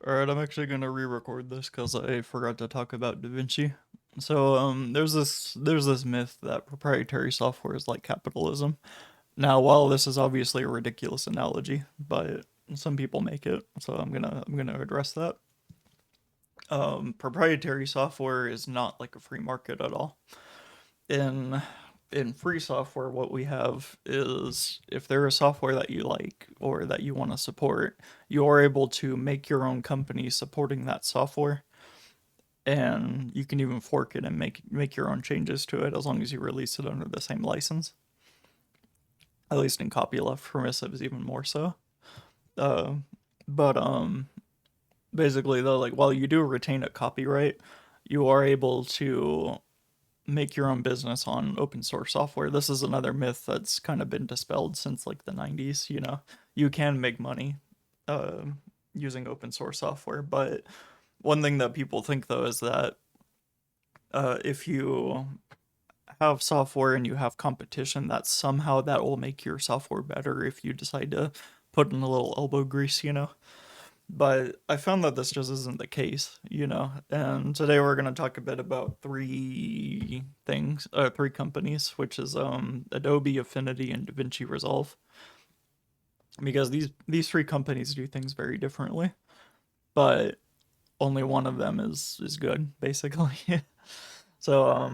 Alright, I'm actually gonna re-record this because I forgot to talk about DaVinci. So, there's this myth that proprietary software is like capitalism. Now, while this is obviously a ridiculous analogy, but some people make it, so I'm gonna address that. Proprietary software is not like a free market at all. In in free software, what we have is if there is software that you like or that you want to support, you are able to make your own company supporting that software, and you can even fork it and make your own changes to it as long as you release it under the same license. At least in copyleft permissives, even more so. Uh, but basically though, like while you do retain a copyright, you are able to make your own business on open source software. This is another myth that's kind of been dispelled since like the 90s. You can make money uh, using open source software, but one thing that people think though is that if you have software and you have competition, that somehow that will make your software better if you decide to put in a little elbow grease. But I found that this just isn't the case. And today we're going to talk a bit about three companies, which is Adobe, Affinity, and DaVinci Resolve, because these three companies do things very differently, but only one of them is good, basically. So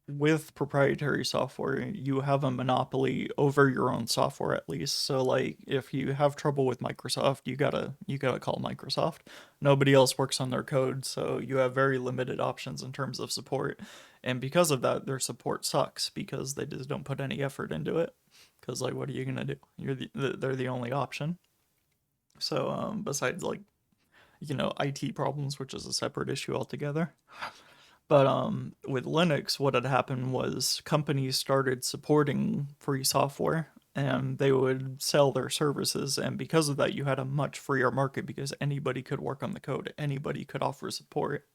with proprietary software, you have a monopoly over your own software at least. So like if you have trouble with Microsoft, you gotta call Microsoft. Nobody else works on their code, so you have very limited options in terms of support. And because of that, their support sucks because they just don't put any effort into it. Because like, what are you gonna do? They're the only option. So besides like IT problems, which is a separate issue altogether. But with Linux, what had happened was companies started supporting free software and they would sell their services. And because of that, you had a much freer market because anybody could work on the code, anybody could offer support.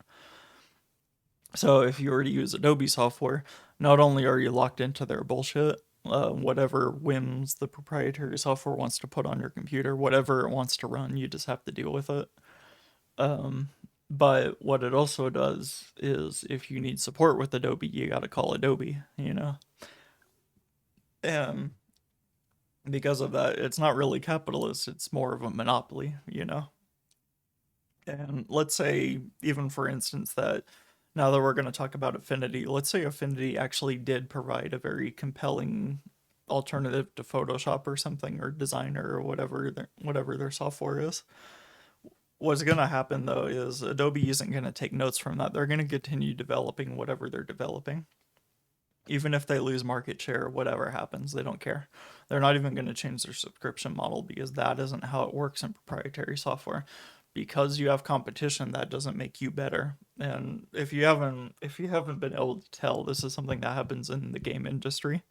So if you were to use Adobe software, not only are you locked into their bullshit, whatever whims the proprietary software wants to put on your computer, whatever it wants to run, you just have to deal with it. Um, but what it also does is if you need support with Adobe, you gotta call Adobe. And because of that, it's not really capitalist, it's more of a monopoly. And let's say, even for instance, that now that we're going to talk about Affinity, let's say Affinity actually did provide a very compelling alternative to Photoshop or something, or Designer, or whatever their software is. What's going to happen though is Adobe isn't going to take notes from that. They're going to continue developing whatever they're developing. Even if they lose market share, whatever happens, they don't care. They're not even going to change their subscription model because that isn't how it works in proprietary software. Because you have competition, that doesn't make you better. And if you haven't been able to tell, this is something that happens in the game industry,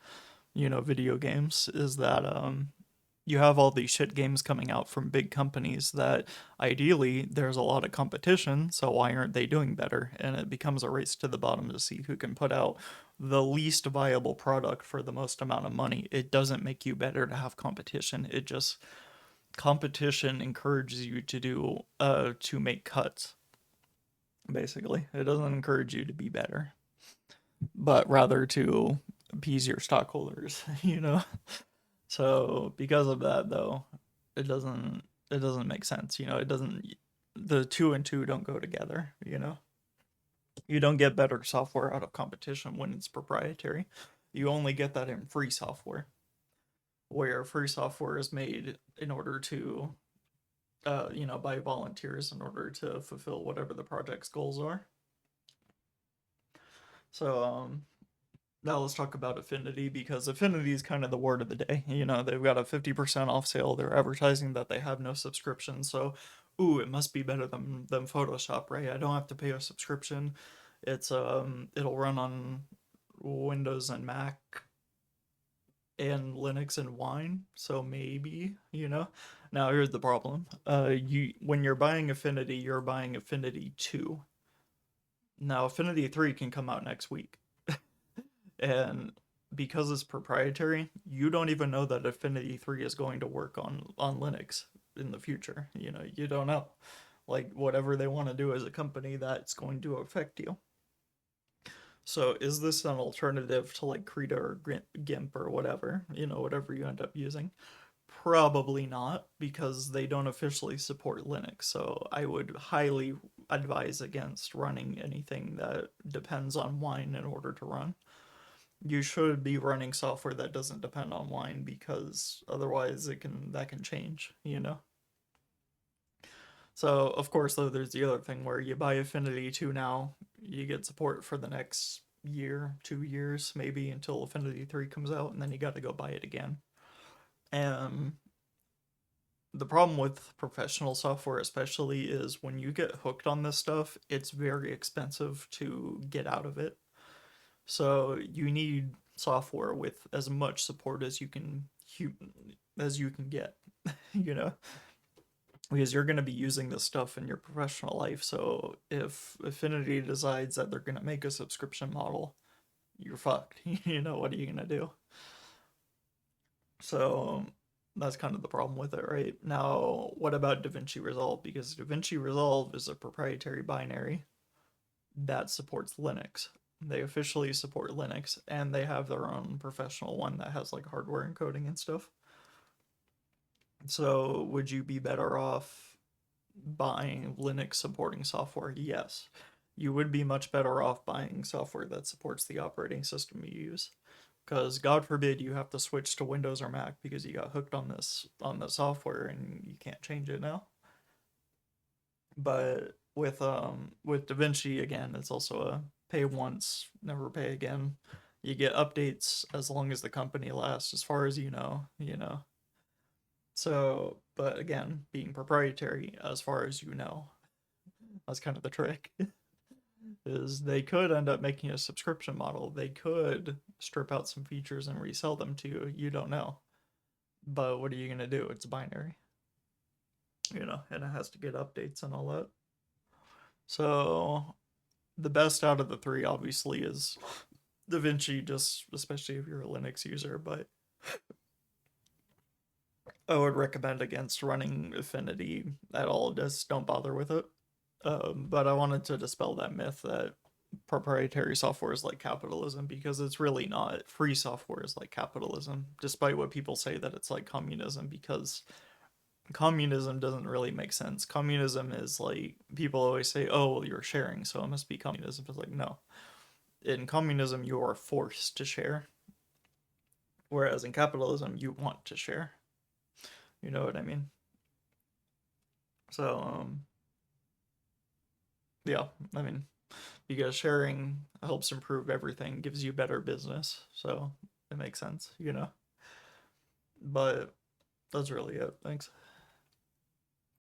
video games, is that you have all these shit games coming out from big companies that ideally there's a lot of competition, so why aren't they doing better? And it becomes a race to the bottom to see who can put out the least viable product for the most amount of money. It doesn't make you better to have competition. It just competition encourages you to make cuts. Basically, it doesn't encourage you to be better, but rather to appease your stockholders. So because of that, though, it doesn't it doesn't make sense. It doesn't. The two and two don't go together. You don't get better software out of competition when it's proprietary. You only get that in free software, where free software is made in order to, by volunteers in order to fulfill whatever the project's goals are. So, now let's talk about Affinity because Affinity is kind of the word of the day. They've got a 50% off sale. They're advertising that they have no subscription. So, ooh, it must be better than Photoshop, right? I don't have to pay a subscription. It'll run on Windows and Mac and Linux and Wine. So maybe. Now here's the problem. You when you're buying Affinity, you're buying Affinity 2. Now Affinity 3 can come out next week. And because it's proprietary, you don't even know that Affinity 3 is going to work on Linux. in the future. You don't know. Like, whatever they want to do as a company, that's going to affect you. So, is this an alternative to like Krita or GIMP or whatever, whatever you end up using? Probably not, because they don't officially support Linux. So, I would highly advise against running anything that depends on Wine in order to run. You should be running software that doesn't depend on Wine, because otherwise that can change. So, of course, though, there's the other thing where you buy Affinity 2 now, you get support for the next year, 2 years, maybe until Affinity 3 comes out, and then you got to go buy it again. And the problem with professional software, especially, is when you get hooked on this stuff, it's very expensive to get out of it. So, you need software with as much support as you can get, you know? Because you're going to be using this stuff in your professional life. So if Affinity decides that they're going to make a subscription model, you're fucked. What are you going to do? So that's kind of the problem with it, right? Now, what about DaVinci Resolve? Because DaVinci Resolve is a proprietary binary that supports Linux. They officially support Linux, and they have their own professional one that has like hardware encoding and stuff. So would you be better off buying Linux supporting software? Yes. You would be much better off buying software that supports the operating system you use. Because God forbid you have to switch to Windows or Mac because you got hooked on the software and you can't change it now. But with DaVinci, again, it's also a pay once, never pay again. You get updates as long as the company lasts, as far as you know. So, but again, being proprietary, as far as you know, that's kind of the trick. Is they could end up making a subscription model. They could strip out some features and resell them to you. You don't know. But what are you going to do? It's binary, and it has to get updates and all that. So the best out of the three, obviously, is DaVinci, just especially if you're a Linux user. But I would recommend against running Affinity at all. Just don't bother with it. But I wanted to dispel that myth that proprietary software is like capitalism, because it's really not. Free software is like capitalism, despite what people say that it's like communism, because communism doesn't really make sense. Communism is like, people always say, oh, well, you're sharing, so it must be communism. It's like, no. In communism, you are forced to share, whereas in capitalism, you want to share. You know what I mean? So, yeah, I mean, because sharing helps improve everything, gives you better business. So it makes sense. But that's really it. Thanks.